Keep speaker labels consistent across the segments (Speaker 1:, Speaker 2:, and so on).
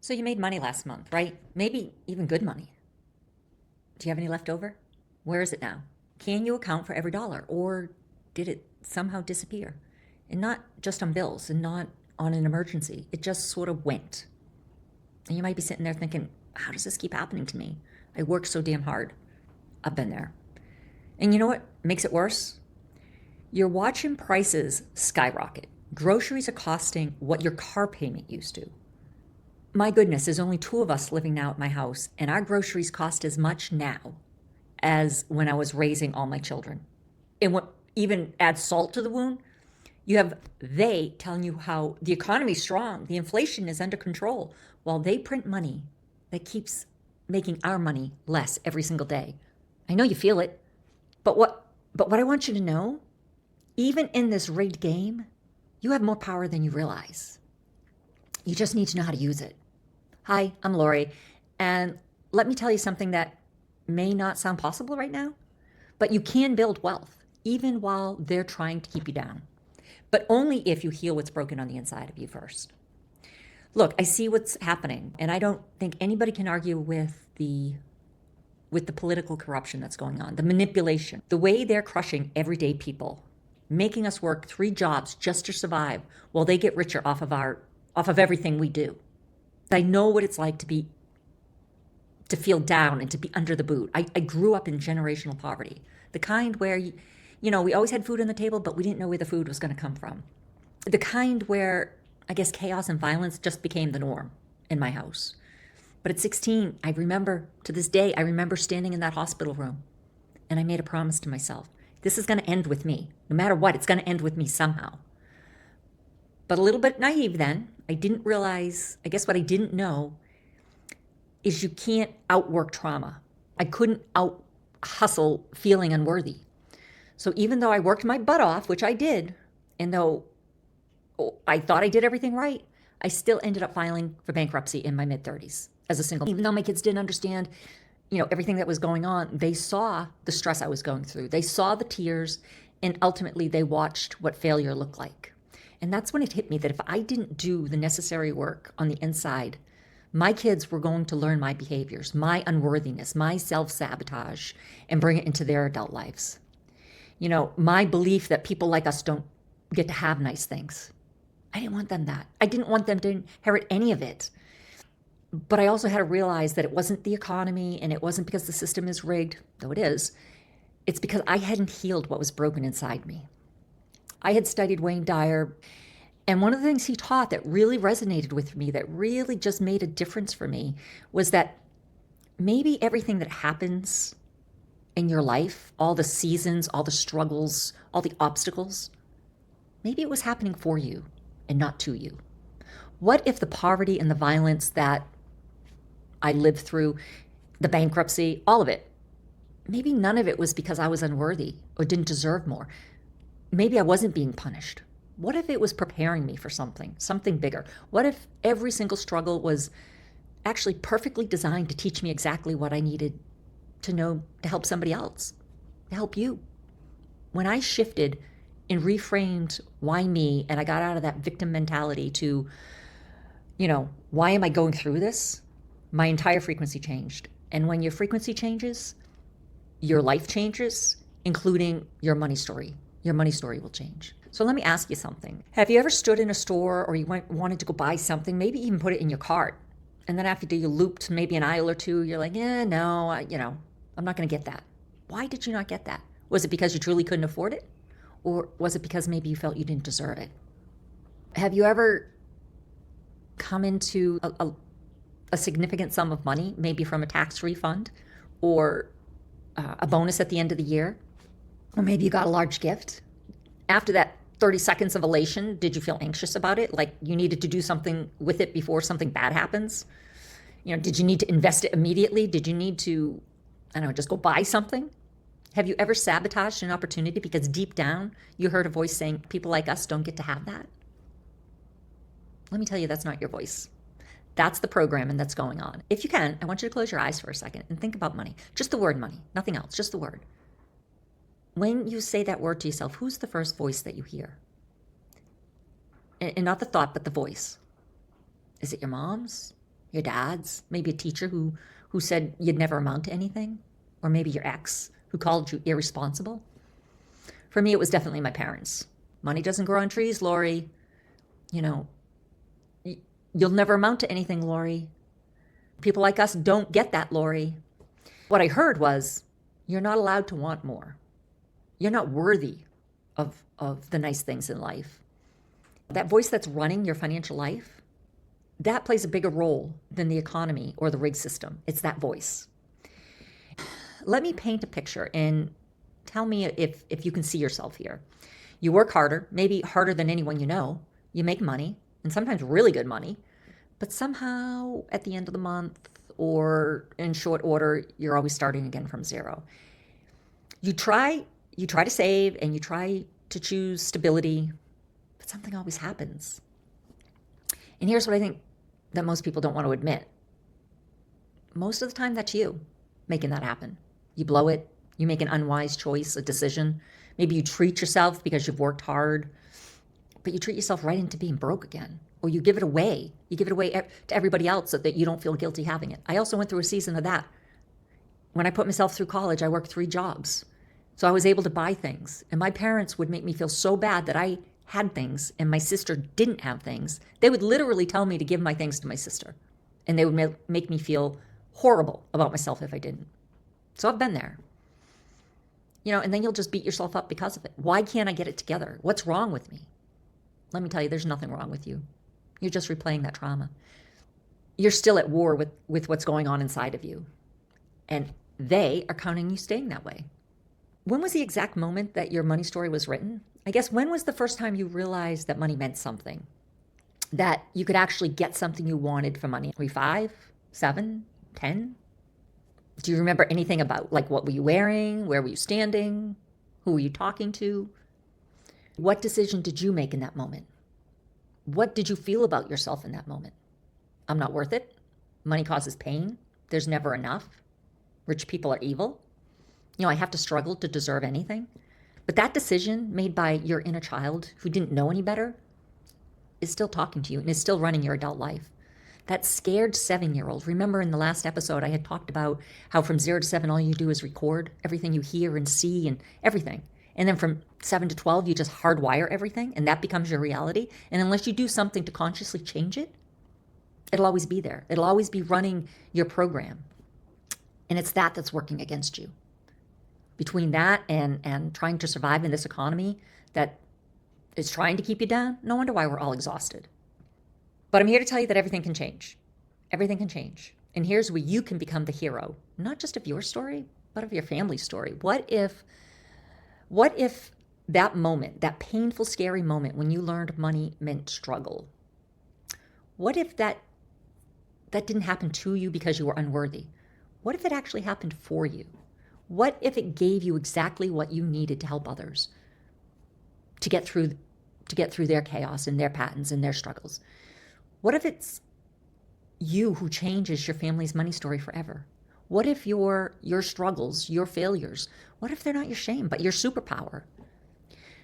Speaker 1: So you made money last month, right? Maybe even good money. Do you have any left over? Where is it now? Can you account for every dollar, or did it somehow disappear? And not just on bills and not on an emergency. It just sort of went. And you might be sitting there thinking, how does this keep happening to me? I work so damn hard. I've been there. And you know what makes it worse? You're watching prices skyrocket. Groceries are costing what your car payment used to. My goodness, there's only two of us living now at my house, and our groceries cost as much now as when I was raising all my children. And what even adds salt to the wound, you have they telling you how the economy's strong, the inflation is under control, while they print money that keeps making our money less every single day. I know you feel it, but what I want you to know, even in this rigged game, you have more power than you realize. You just need to know how to use it. Hi, I'm Lori, and let me tell you something that may not sound possible right now, but you can build wealth even while they're trying to keep you down, but only if you heal what's broken on the inside of you first. Look, I see what's happening, and I don't think anybody can argue with the political corruption that's going on, the manipulation, the way they're crushing everyday people, making us work three jobs just to survive while they get richer off of everything we do. I know what it's like to feel down and to be under the boot. I grew up in generational poverty, the kind where we always had food on the table, but we didn't know where the food was going to come from. The kind where I guess chaos and violence just became the norm in my house. But at 16, to this day, I remember standing in that hospital room, and I made a promise to myself. This is going to end with me. No matter what, it's going to end with me somehow. But a little bit naive then, I didn't realize, I guess what I didn't know is you can't outwork trauma. I couldn't out hustle feeling unworthy. So even though I worked my butt off, which I did, and though I thought I did everything right, I still ended up filing for bankruptcy in my mid-30s as a single. Even though my kids didn't understand, everything that was going on, they saw the stress I was going through. They saw the tears, and ultimately they watched what failure looked like. And that's when it hit me that if I didn't do the necessary work on the inside, my kids were going to learn my behaviors, my unworthiness, my self-sabotage, and bring it into their adult lives. My belief that people like us don't get to have nice things. I didn't want them that. I didn't want them to inherit any of it. But I also had to realize that it wasn't the economy, and it wasn't because the system is rigged, though it is. It's because I hadn't healed what was broken inside me. I had studied Wayne Dyer, and one of the things he taught that really resonated with me, that really just made a difference for me, was that maybe everything that happens in your life, all the seasons, all the struggles, all the obstacles, maybe it was happening for you and not to you. What if the poverty and the violence that I lived through, the bankruptcy, all of it, maybe none of it was because I was unworthy or didn't deserve more. Maybe I wasn't being punished. What if it was preparing me for something bigger? What if every single struggle was actually perfectly designed to teach me exactly what I needed to know to help somebody else, to help you? When I shifted and reframed why me, and I got out of that victim mentality to, why am I going through this? My entire frequency changed. And when your frequency changes, your life changes, including your money story. Your money story will change. So let me ask you something. Have you ever stood in a store or you wanted to go buy something, maybe even put it in your cart, and then after you looped maybe an aisle or two, you're like, no, I'm not going to get that. Why did you not get that? Was it because you truly couldn't afford it? Or was it because maybe you felt you didn't deserve it? Have you ever come into a significant sum of money, maybe from a tax refund or a bonus at the end of the year? Or maybe you got a large gift. After that 30 seconds of elation, did you feel anxious about it? Like you needed to do something with it before something bad happens? Did you need to invest it immediately? Did you need to, just go buy something? Have you ever sabotaged an opportunity because deep down you heard a voice saying, people like us don't get to have that? Let me tell you, that's not your voice. That's the programming that's going on. If you can, I want you to close your eyes for a second and think about money. Just the word money, nothing else, just the word. When you say that word to yourself, who's the first voice that you hear? And not the thought, but the voice. Is it your mom's? Your dad's, maybe a teacher who said you'd never amount to anything, or maybe your ex who called you irresponsible. For me, it was definitely my parents. Money doesn't grow on trees, Lori. You know, you'll never amount to anything, Lori. People like us don't get that, Lori. What I heard was, you're not allowed to want more. You're not worthy of the nice things in life. That voice that's running your financial life, that plays a bigger role than the economy or the rig system. It's that voice. Let me paint a picture and tell me if you can see yourself here. You work harder, maybe harder than anyone you know. You make money, and sometimes really good money, but somehow at the end of the month or in short order, you're always starting again from zero. You try to save and you try to choose stability, but something always happens. And here's what I think that most people don't want to admit. Most of the time, that's you making that happen. You blow it. You make an unwise choice, a decision. Maybe you treat yourself because you've worked hard, but you treat yourself right into being broke again. Or you give it away. You give it away to everybody else so that you don't feel guilty having it. I also went through a season of that. When I put myself through college, I worked 3 jobs. So I was able to buy things. And my parents would make me feel so bad that I had things and my sister didn't have things. They would literally tell me to give my things to my sister. And they would make me feel horrible about myself if I didn't. So I've been there. And then you'll just beat yourself up because of it. Why can't I get it together? What's wrong with me? Let me tell you, there's nothing wrong with you. You're just replaying that trauma. You're still at war with what's going on inside of you. And they are counting you staying that way. When was the exact moment that your money story was written? I guess when was the first time you realized that money meant something? That you could actually get something you wanted for money? Were you 5, 7, 10? Do you remember anything about, like, what were you wearing? Where were you standing? Who were you talking to? What decision did you make in that moment? What did you feel about yourself in that moment? I'm not worth it. Money causes pain. There's never enough. Rich people are evil. I have to struggle to deserve anything. But that decision made by your inner child who didn't know any better is still talking to you and is still running your adult life. That scared 7-year-old. Remember in the last episode, I had talked about how from 0 to 7, all you do is record everything you hear and see and everything. And then from 7 to 12, you just hardwire everything and that becomes your reality. And unless you do something to consciously change it, it'll always be there. It'll always be running your program. And it's that's working against you. Between that and trying to survive in this economy that is trying to keep you down, no wonder why we're all exhausted. But I'm here to tell you that everything can change. Everything can change. And here's where you can become the hero, not just of your story, but of your family's story. What if that moment, that painful, scary moment when you learned money meant struggle, what if that didn't happen to you because you were unworthy? What if it actually happened for you? What if it gave you exactly what you needed to help others to get through their chaos and their patterns and their struggles? What if it's you who changes your family's money story forever? What if your struggles, your failures, what if they're not your shame, but your superpower?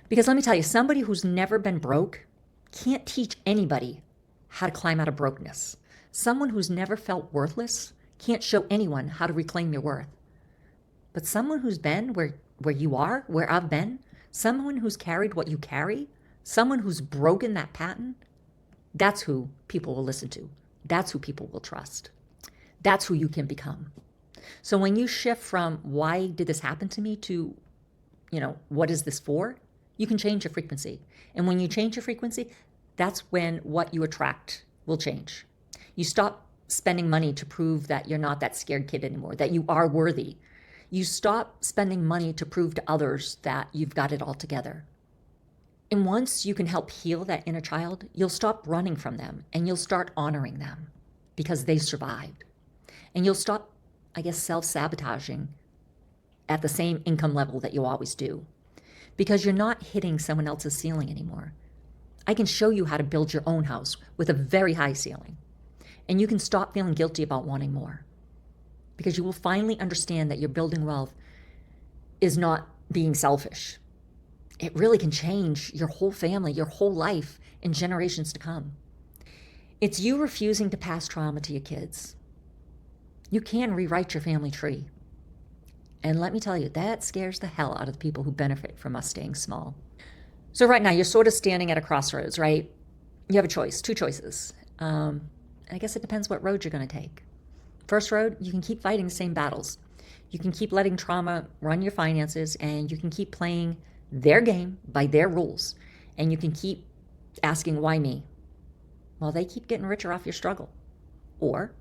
Speaker 1: Because let me tell you, somebody who's never been broke can't teach anybody how to climb out of brokenness. Someone who's never felt worthless can't show anyone how to reclaim your worth. But someone who's been where you are, where I've been, someone who's carried what you carry, someone who's broken that pattern, that's who people will listen to. That's who people will trust. That's who you can become. So when you shift from why did this happen to me to, what is this for? You can change your frequency. And when you change your frequency, that's when what you attract will change. You stop spending money to prove that you're not that scared kid anymore, that you are worthy. You stop spending money to prove to others that you've got it all together. And once you can help heal that inner child, you'll stop running from them and you'll start honoring them because they survived. And you'll stop, self-sabotaging at the same income level that you always do because you're not hitting someone else's ceiling anymore. I can show you how to build your own house with a very high ceiling. And you can stop feeling guilty about wanting more because you will finally understand that your building wealth is not being selfish. It really can change your whole family, your whole life, in generations to come. It's you refusing to pass trauma to your kids. You can rewrite your family tree. And let me tell you, that scares the hell out of the people who benefit from us staying small. So right now, you're sort of standing at a crossroads, right? You have a choice, two choices. I guess it depends what road you're going to take. First road, you can keep fighting the same battles. You can keep letting trauma run your finances, and you can keep playing their game by their rules. And you can keep asking, why me? Well, they keep getting richer off your struggle. Or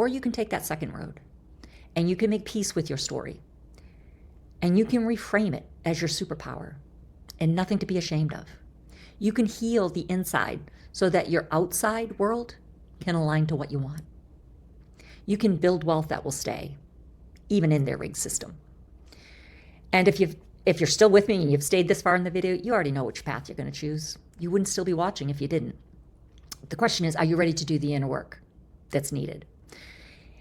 Speaker 1: you can take that second road, and you can make peace with your story. And you can reframe it as your superpower and nothing to be ashamed of. You can heal the inside so that your outside world can align to what you want. You can build wealth that will stay, even in their rigged system. And if you're still with me and you've stayed this far in the video, you already know which path you're going to choose. You wouldn't still be watching if you didn't. The question is, are you ready to do the inner work that's needed?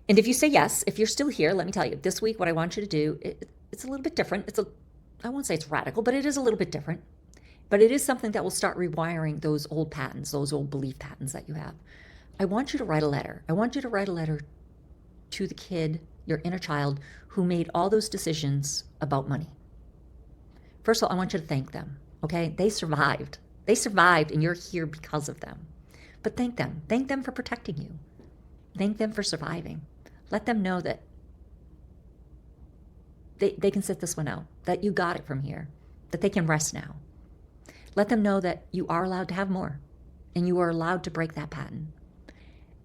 Speaker 1: And if you say yes, if you're still here, let me tell you, this week what I want you to do, it's a little bit different. I won't say it's radical, but it is a little bit different. But it is something that will start rewiring those old patterns, those old belief patterns that you have. I want you to write a letter. I want you to write a letter to the kid, your inner child, who made all those decisions about money. First of all, I want you to thank them, okay? They survived. They survived, and you're here because of them. But thank them. Thank them for protecting you. Thank them for surviving. Let them know that they can sit this one out, that you got it from here, that they can rest now. Let them know that you are allowed to have more, and you are allowed to break that pattern.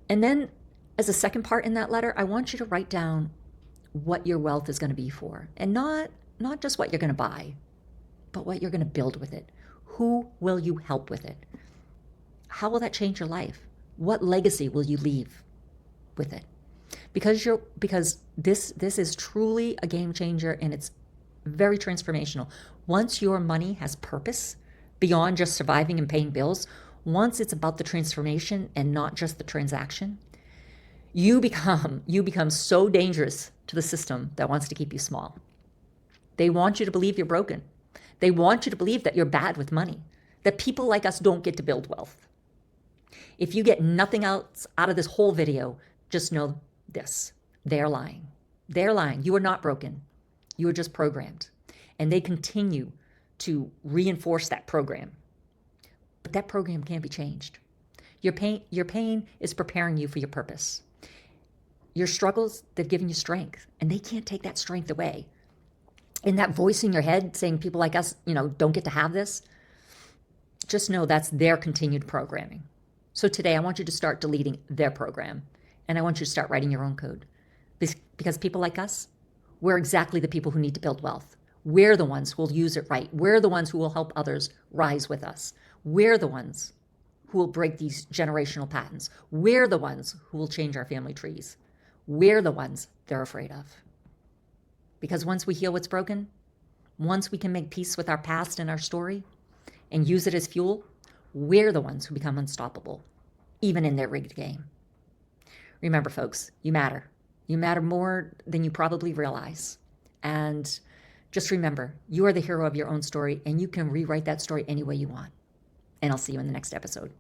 Speaker 1: And then, as a second part in that letter, I want you to write down what your wealth is going to be for. And not just what you're going to buy, but what you're going to build with it. Who will you help with it? How will that change your life? What legacy will you leave with it? Because this is truly a game changer, and it's very transformational. Once your money has purpose beyond just surviving and paying bills, once it's about the transformation and not just the transaction, you become so dangerous to the system that wants to keep you small. They want you to believe you're broken. They want you to believe that you're bad with money, that people like us don't get to build wealth. If you get nothing else out of this whole video, just know this: they're lying. They're lying. You are not broken. You are just programmed. And they continue to reinforce that program. But that program can't be changed. Your pain is preparing you for your purpose. Your struggles, they've given you strength, and they can't take that strength away. And that voice in your head saying people like us, don't get to have this, just know that's their continued programming. So today I want you to start deleting their program, and I want you to start writing your own code. Because people like us, we're exactly the people who need to build wealth. We're the ones who will use it right. We're the ones who will help others rise with us. We're the ones who will break these generational patterns. We're the ones who will change our family trees. We're the ones they're afraid of. Because once we heal what's broken, once we can make peace with our past and our story and use it as fuel, we're the ones who become unstoppable, even in their rigged game. Remember, folks, you matter. You matter more than you probably realize. And just remember, you are the hero of your own story, and you can rewrite that story any way you want. And I'll see you in the next episode.